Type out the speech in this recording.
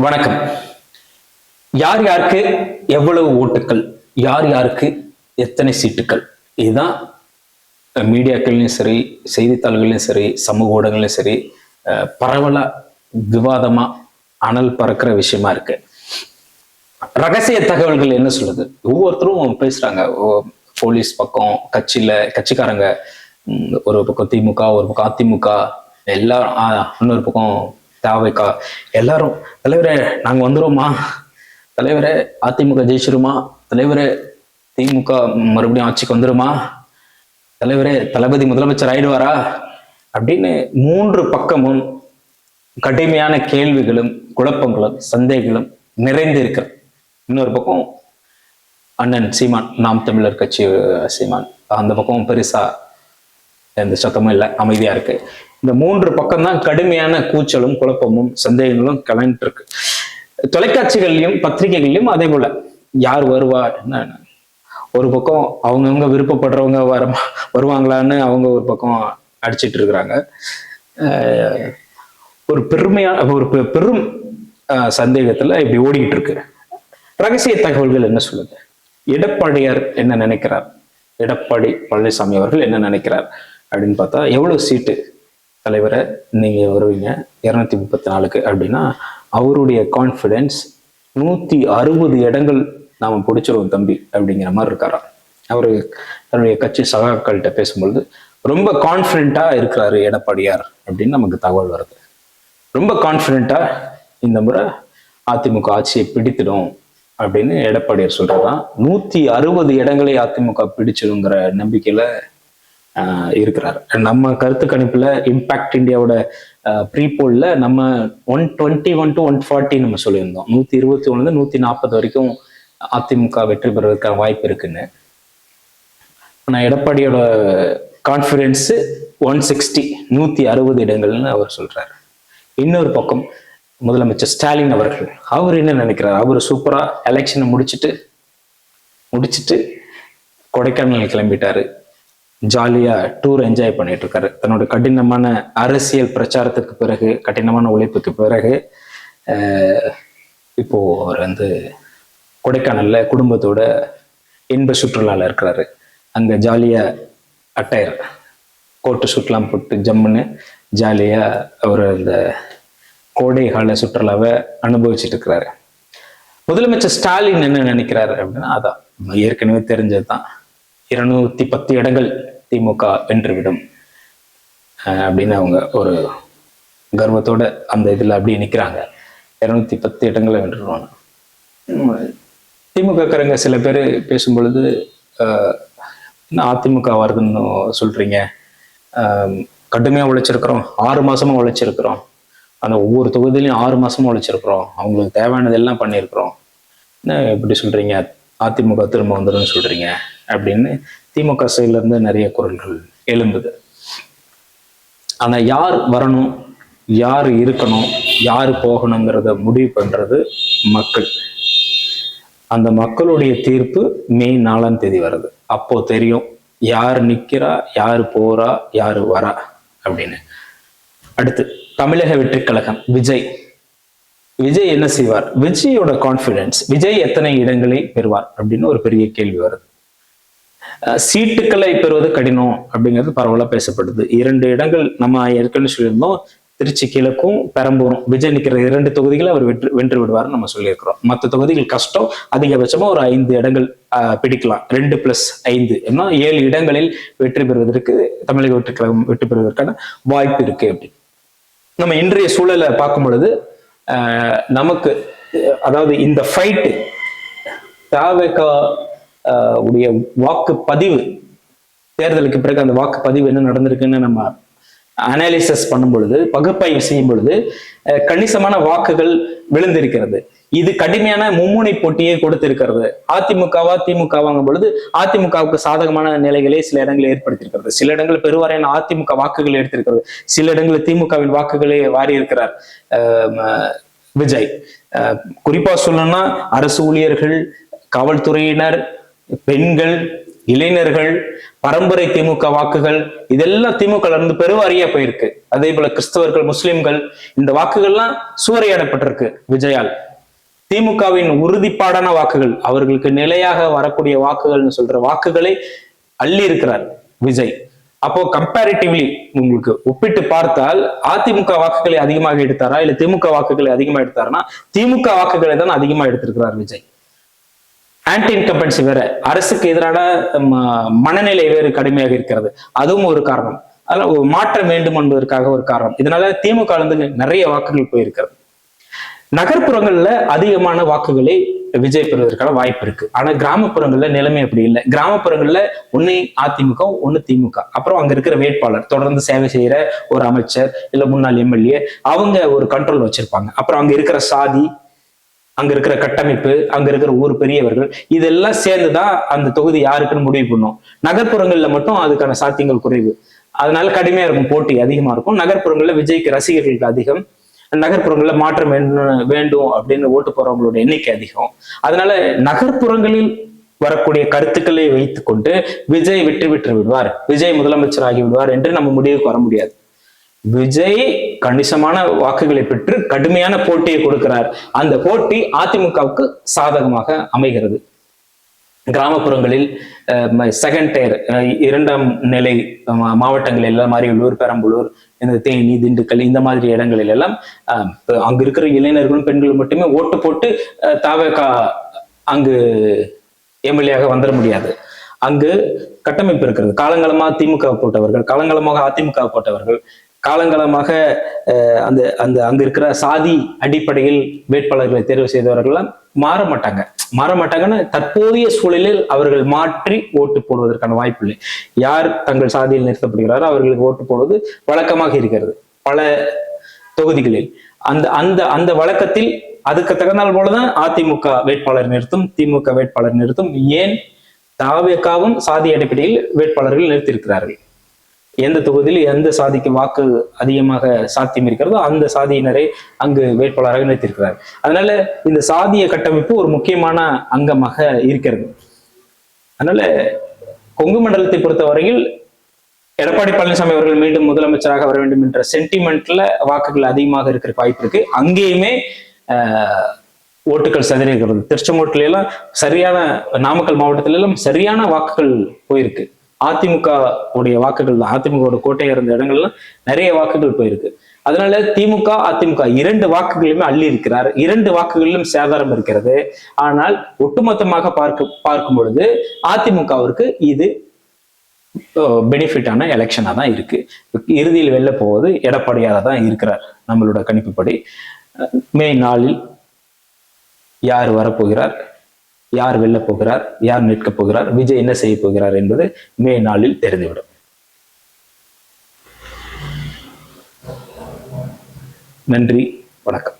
வணக்கம். யார் யாருக்கு எவ்வளவு ஓட்டுக்கள், யார் யாருக்கு எத்தனை சீட்டுக்கள், இதுதான் மீடியாக்கள்லையும் சரி, செய்தித்தாள்கள்லையும் சரி, சமூக ஊடகங்களையும் சரி, பரவலா விவாதமா அனல் பறக்கிற விஷயமா இருக்கு. ரகசிய தகவல்கள் என்ன சொல்லுது? ஒவ்வொருத்தரும் பேசுறாங்க. போலீஸ் பக்கம், கட்சிக்காரங்க, ஒரு பக்கம் திமுக, ஒரு பக்கம் அதிமுக, எல்லாரும் இன்னொரு பக்கம் தாவைக்கா, எல்லாரும் தலைவரே நாங்க வந்துருவோமா, தலைவரே அதிமுக ஜெயிச்சிருமா, தலைவரே திமுக மறுபடியும் ஆட்சிக்கு வந்துருமா, தலைவரே தளபதி முதலமைச்சர் ஆயிடுவாரா அப்படின்னு மூன்று பக்கமும் கடுமையான கேள்விகளும் குழப்பங்களும் சந்தேகங்களும் நிறைந்து இருக்கிறது. இன்னொரு பக்கம் அண்ணன் சீமான், நாம் தமிழர் கட்சி சீமான், அந்த பக்கம் பெருசா எந்த சத்தமும் இல்லை, அமைதியா இருக்கு. இந்த மூன்று பக்கம் தான் கடுமையான கூச்சலும் குழப்பமும் சந்தேகங்களும் கலந்துட்டு இருக்கு. தொலைக்காட்சிகள்லையும் பத்திரிகைகள்லையும் அதே போல யார் வருவார், என்ன ஒரு பக்கம் அவங்கவுங்க விருப்பப்படுறவங்க வருவாங்களான்னு அவங்க ஒரு பக்கம் அடிச்சிட்டு இருக்கிறாங்க. ஒரு பெரும் சந்தேகத்துல இப்படி ஓடிக்கிட்டு இருக்கு. ரகசிய தகவல்கள் என்ன சொல்லுது? எடப்பாடியார் என்ன நினைக்கிறார், எடப்பாடி பழனிசாமி அவர்கள் என்ன நினைக்கிறார் அப்படின்னு பார்த்தா, எவ்வளவு சீட்டு தலைவரை நீங்க வருவீங்க 234க்கு அப்படின்னா, அவருடைய கான்ஃபிடென்ஸ் 160 இடங்கள் நாம பிடிச்சிருவோம் தம்பி அப்படிங்கிற மாதிரி இருக்காராம். அவரு தன்னுடைய கட்சி சகாக்கள்கிட்ட பேசும்பொழுது ரொம்ப கான்ஃபிடென்ட்டா இருக்கிறாரு எடப்பாடியார் அப்படின்னு நமக்கு தகவல் வருது. ரொம்ப கான்ஃபிடென்ட்டா இந்த முறை அதிமுக ஆட்சியை பிடித்திடும் அப்படின்னு எடப்பாடியார் சொல்றதான். 160 இடங்களை அதிமுக பிடிச்சிடுங்கிற நம்பிக்கையில இருக்கிறார். நம்ம கருத்து கணிப்புல இம்பாக்ட் இந்தியாவோட ப்ரீபோல்ல நம்ம 121 to 140 நம்ம சொல்லியிருந்தோம். 121 140 வரைக்கும் அதிமுக வெற்றி பெறுவதற்கான வாய்ப்பு இருக்குன்னு. ஆனா எடப்பாடியோட கான்ஃபிடென்ஸ் 160, 160 இடங்கள்னு அவர் சொல்றாரு. இன்னொரு பக்கம் முதலமைச்சர் ஸ்டாலின் அவர்கள், அவர் என்ன நினைக்கிறார்? அவர் சூப்பரா எலெக்ஷனை முடிச்சுட்டு கொடைக்கானல் கிளம்பிட்டாரு. ஜாலியா டூர் என்ஜாய் பண்ணிட்டு இருக்காரு. தன்னோட கடினமான அரசியல் பிரச்சாரத்துக்கு பிறகு, கடினமான உழைப்புக்கு பிறகு இப்போ அவர் கொடைக்கானல்ல குடும்பத்தோட இன்ப சுற்றுலால இருக்கிறாரு. அங்க ஜாலியா அட்டையர் கோட்டு சுற்றுலாம் போட்டு ஜம்முன்னு ஜாலியா அவர் அந்த கோடை கால சுற்றுலாவை அனுபவிச்சுட்டு இருக்கிறாரு. முதலமைச்சர் ஸ்டாலின் என்ன நினைக்கிறாரு அப்படின்னா, அதான் ஏற்கனவே தெரிஞ்சதுதான். 210 இடங்கள் திமுக வென்றுவிடும் அப்படின்னு அவங்க ஒரு கர்வத்தோட அந்த இதுல அப்படியே நிக்கிறாங்க. 210 இடங்களை வென்றுடுவாங்க. திமுக சில பேர் பேசும் பொழுது, அதிமுக வருதுன்னு சொல்றீங்க, கடுமையா உழைச்சிருக்கிறோம், 6 மாசமா உழைச்சிருக்கிறோம், அந்த ஒவ்வொரு தொகுதியிலையும் 6 மாசமா உழைச்சிருக்கிறோம், அவங்களுக்கு தேவையானது எல்லாம் பண்ணியிருக்கிறோம், என்ன எப்படி சொல்றீங்க அதிமுக திரும்ப வந்துடும் சொல்றீங்க அப்படின்னு திமுக சைட்ல இருந்து நிறைய குரல்கள் எழும்புது. ஆனா யார் வரணும், யார் இருக்கணும், யார் போகணுங்கிறத முடிவு பண்றது மக்கள். அந்த மக்களுடைய தீர்ப்பு மே 4ஆம் தேதி வருது. அப்போ தெரியும் யார் நிக்கிறா, யார் போறா, யார் வரா அப்படின்னு. அடுத்து தமிழக வெற்றி கழகம் விஜய் என்ன செய்வார்? விஜயோட கான்பிடன்ஸ், விஜய் எத்தனை இடங்களை பெறுவார் அப்படின்னு ஒரு பெரிய கேள்வி வருது. சீட்டுக்களை பெறுவது கடினம் அப்படிங்கிறது பரவலா பேசப்படுது. 2 இடங்கள் நம்ம ஏற்கனவே சொல்லியிருந்தோம், திருச்சி கிழக்கும் பெரம்பூரும். விஜய் நிற்கிற 2 தொகுதிகளை அவர் வென்று விடுவார்னு நம்ம சொல்லியிருக்கிறோம். மற்ற தொகுதிகள் கஷ்டம், அதிகபட்சமா ஒரு 5 இடங்கள் பிடிக்கலாம். 2+5 ஏன்னா 7 இடங்களில் வெற்றி பெறுவதற்கு தமிழக வெற்றி கழகம் வெற்றி பெறுவதற்கான வாய்ப்பு இருக்கு அப்படின்னு நம்ம இன்றைய சூழலை பார்க்கும் பொழுது நமக்கு, அதாவது இந்த ஃபைட்டு தவேக உடைய வாக்குப்பதிவு, தேர்தலுக்கு பிறகு அந்த வாக்குப்பதிவு என்ன நடந்திருக்குன்னு நம்ம அனாலிசிஸ் பண்ணும் பொழுது, பகுப்பாய்வு செய்யும் பொழுது கணிசமான வாக்குகள் விழுந்திருக்கிறது. இது கடுமையான மும்முனை போட்டியை கொடுத்திருக்கிறது. திமுக வாங்கும் பொழுது அதிமுகவுக்கு சாதகமான நிலைகளை சில இடங்களில் ஏற்படுத்தியிருக்கிறது. சில இடங்கள் பெருவாரியான அதிமுக வாக்குகள் எடுத்திருக்கிறது. சில இடங்களில் திமுகவின் வாக்குகளை வாரி இருக்கிறார் விஜய். குறிப்பா சொல்லணும்னா அரசு ஊழியர்கள், காவல்துறையினர், பெண்கள், இளைஞர்கள், பரம்பரை திமுக வாக்குகள், இதெல்லாம் திமுக இருந்து பெருவாரியா போயிருக்கு. அதே போல கிறிஸ்தவர்கள், முஸ்லிம்கள், இந்த வாக்குகள்லாம் சூறையாடப்பட்டிருக்கு விஜயால். திமுகவின் உறுதிப்பாடான வாக்குகள், அவர்களுக்கு நிலையாக வரக்கூடிய வாக்குகள்னு சொல்ற வாக்குகளை அள்ளி இருக்கிறார் விஜய். அப்போ கம்பேரிட்டிவ்லி உங்களுக்கு ஒப்பிட்டு பார்த்தால் அதிமுக வாக்குகளை அதிகமாக எடுத்தாரா இல்ல திமுக வாக்குகளை அதிகமா எடுத்தாருன்னா திமுக வாக்குகளை தான் அதிகமா எடுத்திருக்கிறார் விஜய். ஆன்டி இன்கம்பன்சி வேற, அரசுக்கு எதிரான மனநிலை வேறு கடுமையாக இருக்கிறது, அதுவும் ஒரு காரணம். அதனால ஒரு மாற்றம் வேண்டும் என்பதற்காக ஒரு காரணம். இதனால திமுக இருந்து நிறைய வாக்குகள் போயிருக்கிறது. நகர்ப்புறங்கள்ல அதிகமான வாக்குகளை விஜய் பெறுவதற்கான வாய்ப்பு இருக்கு. ஆனா கிராமப்புறங்கள்ல நிலைமை அப்படி இல்லை. கிராமப்புறங்கள்ல ஒண்ணு அதிமுக, ஒண்ணு திமுக. அப்புறம் அங்க இருக்கிற வேட்பாளர், தொடர்ந்து சேவை செய்யற ஒரு அமைச்சர் இல்ல முன்னாள் எம்எல்ஏ, அவங்க ஒரு கண்ட்ரோல் வச்சிருப்பாங்க. அப்புறம் அங்க இருக்கிற சாதி, அங்க இருக்கிற கட்டமைப்பு, அங்க இருக்கிற ஊர் பெரியவர்கள், இதெல்லாம் சேர்ந்துதான் அந்த தொகுதி யாருக்குன்னு முடிவு பண்ணும். நகர்ப்புறங்கள்ல மட்டும் அதுக்கான சாத்தியங்கள் குறைவு. அதனால கடுமையா இருக்கும், போட்டி அதிகமா இருக்கும். நகர்ப்புறங்கள்ல விஜய்க்கு ரசிகர்களுக்கு அதிகம், நகர்ப்புறங்கள்ல மாற்றம் வேண்டும் அப்படின்னு ஓட்டு போறவங்களோட எண்ணிக்கை அதிகம். அதனால நகர்ப்புறங்களில் வரக்கூடிய கருத்துக்களை வைத்துக் கொண்டு விஜய் வெற்றி பெற்று விடுவார், விஜய் முதலமைச்சர் ஆகி விடுவார் என்று நம்ம முடிவுக்கு வர முடியாது. விஜய் கணிசமான வாக்குகளை பெற்று கடுமையான போட்டியை கொடுக்கிறார். அந்த போட்டி அதிமுகவுக்கு சாதகமாக அமைகிறது. கிராமப்புறங்களில் செகண்ட் டயர், இரண்டாம் நிலை மாவட்டங்கள் எல்லாம் அரியலூர், பெரம்பலூர், இந்த தேனி, திண்டுக்கல், இந்த மாதிரி இடங்களில் எல்லாம் அங்க இருக்கிற இளைஞர்களும் பெண்களும் மட்டுமே ஓட்டு போட்டு தவக அங்கு எம்எல்ஏயாக வந்துட முடியாது. அங்கு கட்டமைப்பு இருக்கிறது. காலங்காலமாக திமுக போட்டவர்கள், காலங்காலமாக அதிமுக போட்டவர்கள், காலங்காலமாக அந்த அந்த அங்க இருக்கிற சாதி அடிப்படையில் வேட்பாளர்களை தேர்வு செய்தவர்கள்லாம் மாற மாட்டாங்கன்னு தற்போதைய சூழலில் அவர்கள் மாற்றி ஓட்டு போடுவதற்கான வாய்ப்பு இல்லை. யார் தங்கள் சாதியில் நிறுத்தப்படுகிறாரோ அவர்களுக்கு ஓட்டு போடுவது வழக்கமாக இருக்கிறது பல தொகுதிகளில். அந்த அந்த அந்த வழக்கத்தில் அதுக்கு தகுந்தால் போலதான் அதிமுக வேட்பாளர் நிறுத்தும், திமுக வேட்பாளர் நிறுத்தும். ஏன் தவேகாவும் சாதி அடிப்படையில் வேட்பாளர்கள் நிறுத்தியிருக்கிறார்கள். எந்த தொகுதியில் எந்த சாதிக்கு வாக்கு அதிகமாக சாத்தியம் இருக்கிறதோ அந்த சாதியினரை அங்கு வேட்பாளராக நிறுத்தியிருக்கிறார். அதனால இந்த சாதிய கட்டமைப்பு ஒரு முக்கியமான அங்கமாக இருக்கிறது. அதனால கொங்கு மண்டலத்தை பொறுத்தவரையில் எடப்பாடி பழனிசாமி அவர்கள் மீண்டும் முதலமைச்சராக வர வேண்டும் என்ற சென்டிமெண்ட்ல வாக்குகள் அதிகமாக இருக்கிற வாய்ப்பு இருக்கு. அங்கேயுமே ஓட்டுகள் சிதறியிருக்கிறது. திருச்செங்கோட்டுல எல்லாம் சரியான, நாமக்கல் மாவட்டத்தில எல்லாம் சரியான வாக்குகள் போயிருக்கு. அதிமுக உடைய வாக்குகள் தான், அதிமுக கோட்டையா இருந்த இடங்கள்லாம் நிறைய வாக்குகள் போயிருக்கு. அதனால திமுக அதிமுக இரண்டு வாக்குகளுமே அள்ளி இருக்கிறார். இரண்டு வாக்குகளிலும் சேதாரம் இருக்கிறது. ஆனால் ஒட்டுமொத்தமாக பார்க்கும் பொழுது அதிமுகவிற்கு இது பெனிஃபிட்டான எலெக்ஷனா தான் இருக்கு. இறுதியில் வெல்ல போவது எடப்பாடியால தான் இருக்கிறார். நம்மளோட கணிப்புப்படி மே 4 யார் வரப்போகிறார், யார் வெல்ல போகிறார், யார் நிற்கப் போகிறார், விஜய் என்ன செய்ய போகிறார் என்பது மே 4 தெரிந்துவிடும். நன்றி, வணக்கம்.